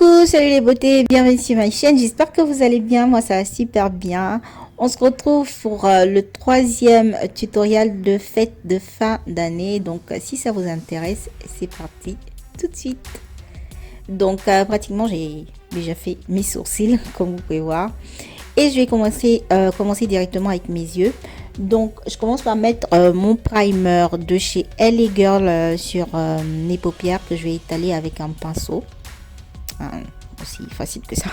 Coucou, salut les beautés, bienvenue sur ma chaîne, j'espère que vous allez bien, moi ça va super bien. On se retrouve pour le troisième tutoriel de fête de fin d'année, donc si ça vous intéresse, c'est parti tout de suite. Donc pratiquement j'ai déjà fait mes sourcils comme vous pouvez voir et je vais commencer directement avec mes yeux. Donc je commence par mettre mon primer de chez LA Girl sur mes paupières que je vais étaler avec un pinceau. Aussi facile que ça.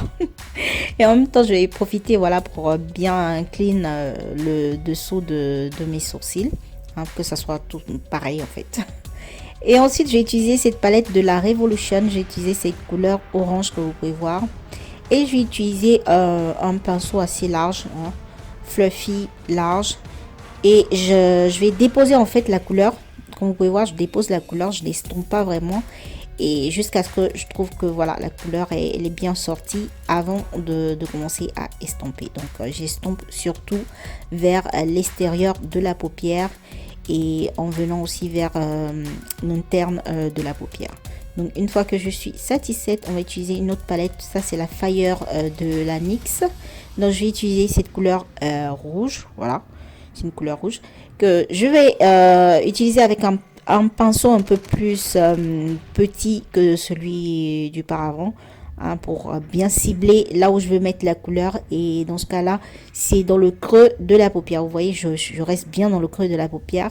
Et en même temps je vais profiter voilà pour bien clean le dessous de mes sourcils, hein, que ça soit tout pareil en fait. Et ensuite j'ai utilisé cette palette de la Revolution, j'ai utilisé cette couleur orange que vous pouvez voir et j'ai utilisé un pinceau assez large, hein, fluffy large, et je vais déposer en fait la couleur. Comme vous pouvez voir, je dépose la couleur, je l'estompe pas vraiment, et jusqu'à ce que je trouve que voilà la couleur elle est bien sortie avant de commencer à estomper. Donc j'estompe surtout vers l'extérieur de la paupière et en venant aussi vers l'interne de la paupière. Donc une fois que je suis satisfaite, on va utiliser une autre palette. Ça c'est la Fire de la NYX. Donc je vais utiliser cette couleur rouge, voilà, c'est une couleur rouge que je vais utiliser avec un pinceau un peu plus petit que celui du paravent, hein, pour bien cibler là où je veux mettre la couleur. Et dans ce cas là c'est dans le creux de la paupière. Vous voyez, je reste bien dans le creux de la paupière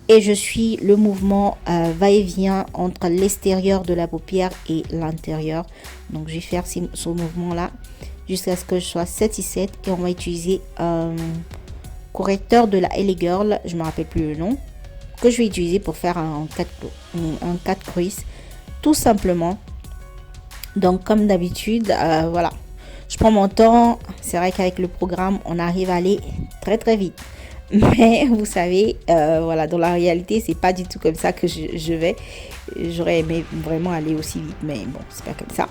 et je suis le mouvement va-et-vient entre l'extérieur de la paupière et l'intérieur. Donc je vais faire ce mouvement là jusqu'à ce que je sois satisfaite. Et on va utiliser un correcteur de la LA Girl, je me rappelle plus le nom, que je vais utiliser pour faire un 4 crease tout simplement. Donc comme d'habitude voilà, je prends mon temps. C'est vrai qu'avec le programme on arrive à aller très vite, mais vous savez voilà, dans la réalité c'est pas du tout comme ça que je vais. J'aurais aimé vraiment aller aussi vite, mais bon, c'est pas comme ça.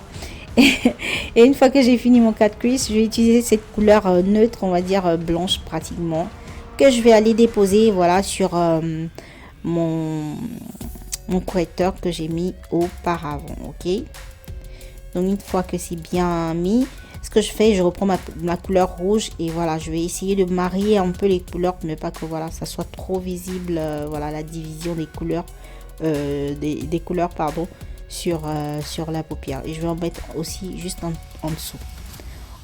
Et une fois que j'ai fini mon 4 crease, je vais utiliser cette couleur neutre, on va dire blanche pratiquement, que je vais aller déposer voilà sur mon correcteur que j'ai mis auparavant. Ok, donc une fois que c'est bien mis, ce que je fais, je reprends ma couleur rouge et voilà, je vais essayer de marier un peu les couleurs pour ne pas que voilà ça soit trop visible, voilà la division des couleurs des couleurs pardon sur la paupière. Et je vais en mettre aussi juste en dessous.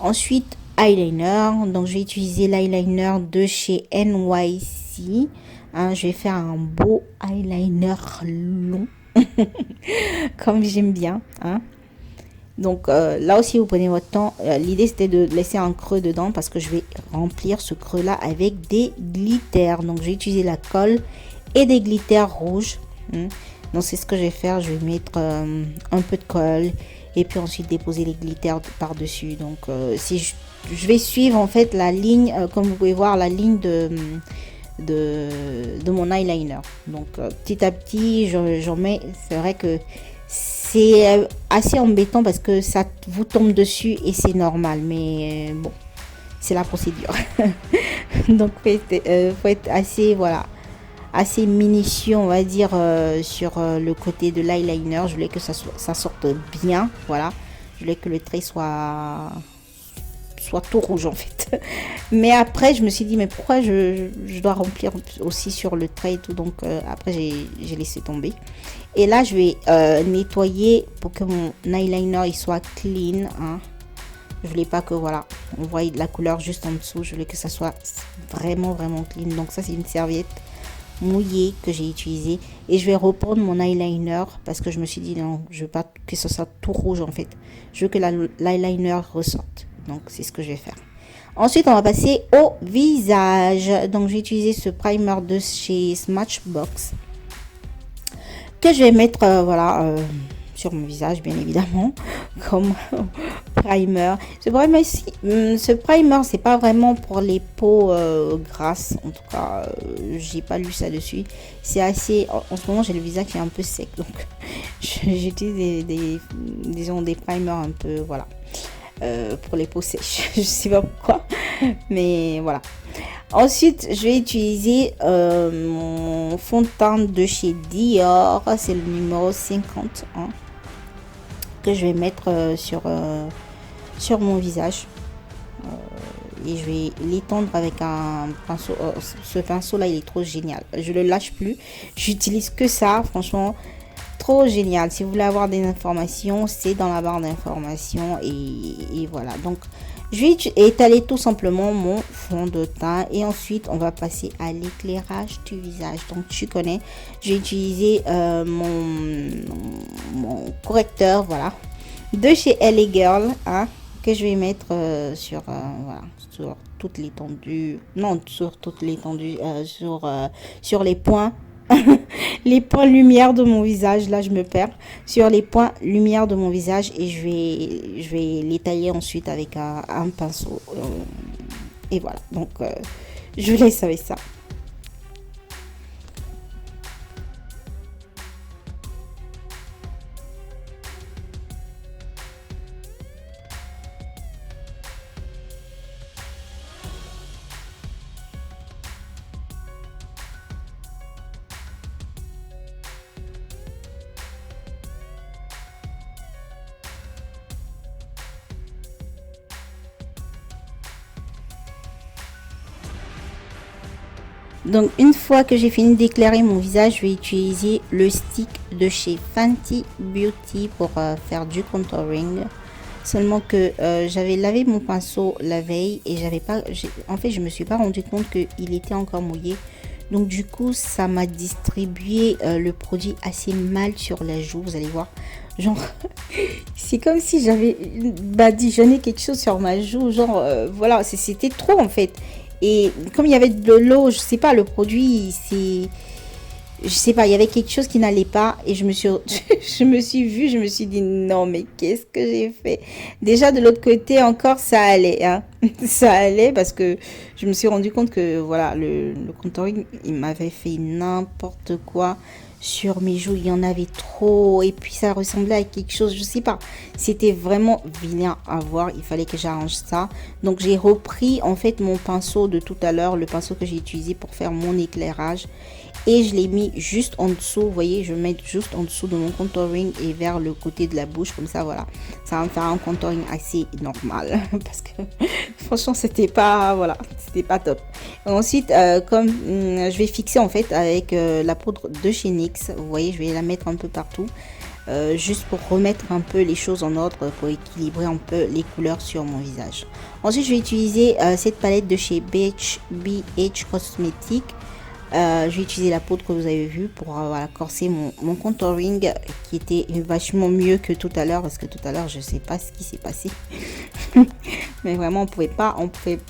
Ensuite eyeliner, donc je vais utiliser l'eyeliner de chez NYC, hein, je vais faire un beau eyeliner long comme j'aime bien, hein. Donc là aussi vous prenez votre temps. L'idée c'était de laisser un creux dedans parce que je vais remplir ce creux là avec des glitters. Donc j'ai utilisé la colle et des glitters rouges, hein. Donc c'est ce que je vais faire, je vais mettre un peu de colle et puis ensuite déposer les glitters par dessus. Donc si je vais suivre en fait la ligne, comme vous pouvez voir, la ligne de mon eyeliner. Donc petit à petit j'en mets. C'est vrai que c'est assez embêtant parce que ça vous tombe dessus et c'est normal, mais bon, c'est la procédure. Donc faut être assez voilà, assez minutieux on va dire sur le côté de l'eyeliner. Je voulais que ça sorte bien, voilà, je voulais que le trait soit tout rouge en fait. Mais après je me suis dit mais pourquoi je dois remplir aussi sur le trait et tout. Donc après j'ai laissé tomber. Et là je vais nettoyer pour que mon eyeliner il soit clean, hein. Je voulais pas que voilà on voit de la couleur juste en dessous, je voulais que ça soit vraiment clean. Donc ça c'est une serviette mouillée que j'ai utilisée et je vais reprendre mon eyeliner parce que je me suis dit non, je veux pas que ce soit tout rouge en fait, je veux que l'eyeliner ressorte. Donc c'est ce que je vais faire. Ensuite on va passer au visage. Donc j'ai utilisé ce primer de chez Smashbox que je vais mettre voilà sur mon visage bien évidemment comme primer. Ce primer c'est pas vraiment pour les peaux grasses, en tout cas j'ai pas lu ça dessus. C'est assez en ce moment j'ai le visage qui est un peu sec, donc j'utilise disons des primers un peu voilà pour les peaux sèches. Je sais pas pourquoi, mais voilà. Ensuite je vais utiliser mon fond de teint de chez Dior, c'est le numéro 50, hein, que je vais mettre sur mon visage. Et je vais l'étendre avec un pinceau. Ce pinceau là il est trop génial, je le lâche plus, j'utilise que ça, franchement trop génial. Si vous voulez avoir des informations, c'est dans la barre d'informations. Et voilà, donc je vais étaler tout simplement mon fond de teint et ensuite on va passer à l'éclairage du visage. Donc tu connais, je vais utiliser mon correcteur, voilà, de chez LA Girl, hein, que je vais mettre voilà, sur toute l'étendue, non sur toute l'étendue, sur les points les points lumière de mon visage. Là je me perds sur les points lumière de mon visage et je vais l'étaler ensuite avec un pinceau, et voilà, donc je vous laisse avec ça. Donc une fois que j'ai fini d'éclairer mon visage, je vais utiliser le stick de chez Fenty Beauty pour faire du contouring. Seulement que j'avais lavé mon pinceau la veille et j'avais pas, en fait je me suis pas rendu compte qu'il était encore mouillé. Donc du coup ça m'a distribué le produit assez mal sur la joue, vous allez voir. Genre c'est comme si j'avais badigeonné quelque chose sur ma joue, genre voilà, c'était trop en fait. Et comme il y avait de l'eau, je sais pas, le produit, je sais pas, il y avait quelque chose qui n'allait pas et je me suis, je me suis vue, je me suis dit non, mais qu'est-ce que j'ai fait? Déjà de l'autre côté encore, ça allait, hein. Ça allait parce que je me suis rendu compte que voilà, le contouring, il m'avait fait n'importe quoi sur mes joues, il y en avait trop et puis ça ressemblait à quelque chose, je sais pas, c'était vraiment vilain à voir, il fallait que j'arrange ça. Donc j'ai repris en fait mon pinceau de tout à l'heure, le pinceau que j'ai utilisé pour faire mon éclairage, et je l'ai mis juste en dessous, vous voyez, je mets juste en dessous de mon contouring et vers le côté de la bouche, comme ça, voilà, ça va me faire un contouring assez normal parce que franchement c'était pas, voilà, c'était pas top. Et ensuite comme je vais fixer en fait avec la poudre de chez NYX, vous voyez, je vais la mettre un peu partout, juste pour remettre un peu les choses en ordre, pour équilibrer un peu les couleurs sur mon visage. Ensuite je vais utiliser cette palette de chez BH Cosmetics. Je vais utiliser la poudre que vous avez vue pour voilà, corser mon contouring, qui était vachement mieux que tout à l'heure, parce que tout à l'heure je sais pas ce qui s'est passé. Mais vraiment on pouvait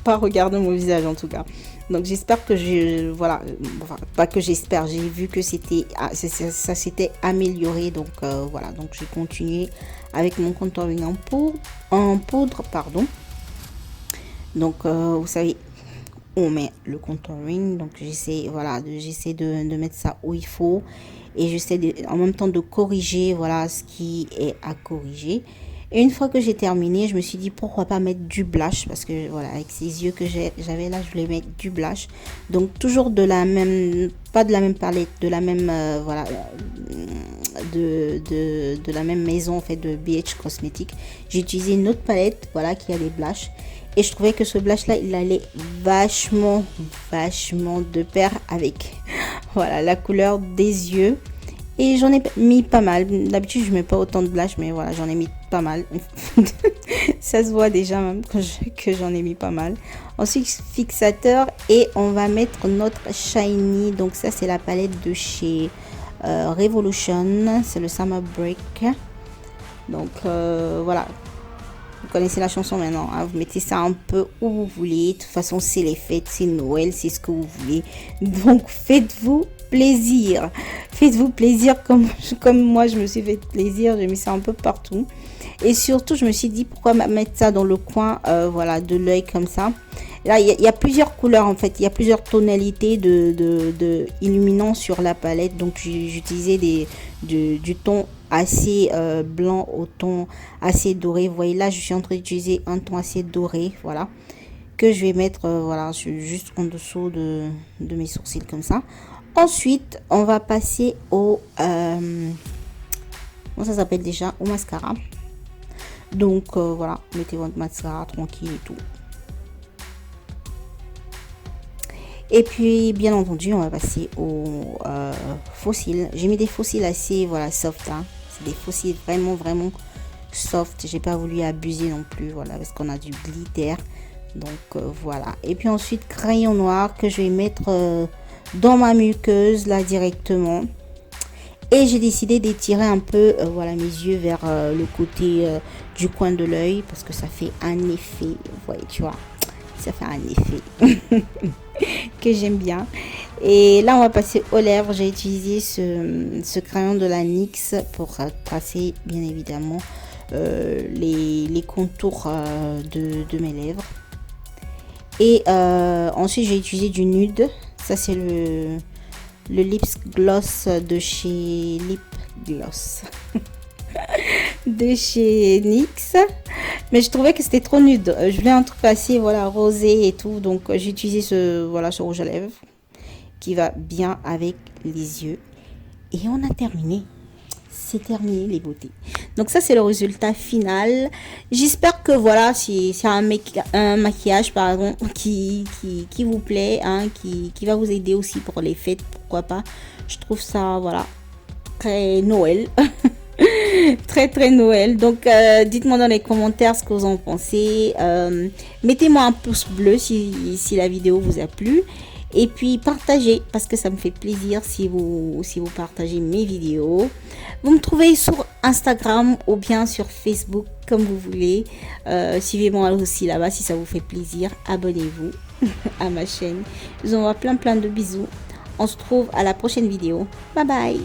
pas regarder mon visage en tout cas. Donc j'espère que voilà, enfin, pas que j'espère, j'ai vu que ça s'était amélioré. Donc voilà, donc j'ai continué avec mon contouring en poudre, pardon. Donc vous savez, on met le contouring, donc j'essaie, voilà, j'essaie de mettre ça où il faut, et j'essaie en même temps de corriger, voilà, ce qui est à corriger. Et une fois que j'ai terminé, je me suis dit pourquoi pas mettre du blush, parce que voilà, avec ces yeux que j'avais là, je voulais mettre du blush. Donc toujours de la même, pas de la même palette, de la même voilà, de la même maison en fait, de BH Cosmetics. J'ai utilisé une autre palette, voilà, qui a des blushs. Et je trouvais que ce blush là, il allait vachement de pair avec voilà, la couleur des yeux. Et j'en ai mis pas mal. D'habitude je mets pas autant de blush, mais voilà, j'en ai mis pas mal. Ça se voit déjà même que j'en ai mis pas mal. Ensuite fixateur, et on va mettre notre shiny. Donc ça c'est la palette de chez Revolution, c'est le Summer Break. Donc voilà, vous connaissez la chanson maintenant, hein, vous mettez ça un peu où vous voulez. De toute façon, c'est les fêtes, c'est Noël, c'est ce que vous voulez. Donc, faites-vous plaisir. Faites-vous plaisir comme moi, je me suis fait plaisir. J'ai mis ça un peu partout. Et surtout, je me suis dit, pourquoi mettre ça dans le coin voilà, de l'œil comme ça. Là, il y a plusieurs couleurs en fait. Il y a plusieurs tonalités de illuminants sur la palette. Donc, j'utilisais du ton assez blanc au ton assez doré. Vous voyez là, je suis en train d'utiliser un ton assez doré, voilà, que je vais mettre voilà, juste en dessous de mes sourcils comme ça. Ensuite on va passer au comment ça s'appelle déjà, au mascara. Donc voilà, mettez votre mascara tranquille et tout. Et puis bien entendu on va passer aux fossiles. J'ai mis des fossiles assez voilà soft, hein. C'est des fossiles vraiment soft. J'ai pas voulu abuser non plus, voilà, parce qu'on a du glitter. Donc voilà. Et puis ensuite crayon noir que je vais mettre dans ma muqueuse là directement. Et j'ai décidé d'étirer un peu voilà mes yeux vers le côté du coin de l'œil, parce que ça fait un effet, vous voyez, tu vois, ça fait un effet que j'aime bien. Et là on va passer aux lèvres. J'ai utilisé ce crayon de la NYX pour tracer bien évidemment les contours de mes lèvres. Et ensuite j'ai utilisé du nude. Ça c'est le lips gloss de chez Lip Gloss de chez NYX, mais je trouvais que c'était trop nude. Je voulais un truc assez voilà rosé et tout, donc j'ai utilisé ce rouge à lèvres qui va bien avec les yeux. Et on a terminé. C'est terminé les beautés. Donc ça c'est le résultat final. J'espère que voilà, c'est un maquillage pardon qui vous plaît, hein, qui va vous aider aussi pour les fêtes, pourquoi pas. Je trouve ça voilà très Noël. Très Noël. Donc dites-moi dans les commentaires ce que vous en pensez. Mettez-moi un pouce bleu si la vidéo vous a plu. Et puis partagez, parce que ça me fait plaisir si vous partagez mes vidéos. Vous me trouvez sur Instagram ou bien sur Facebook, comme vous voulez. Suivez-moi aussi là-bas si ça vous fait plaisir. Abonnez-vous à ma chaîne. Je vous envoie plein de bisous. On se retrouve à la prochaine vidéo. Bye bye.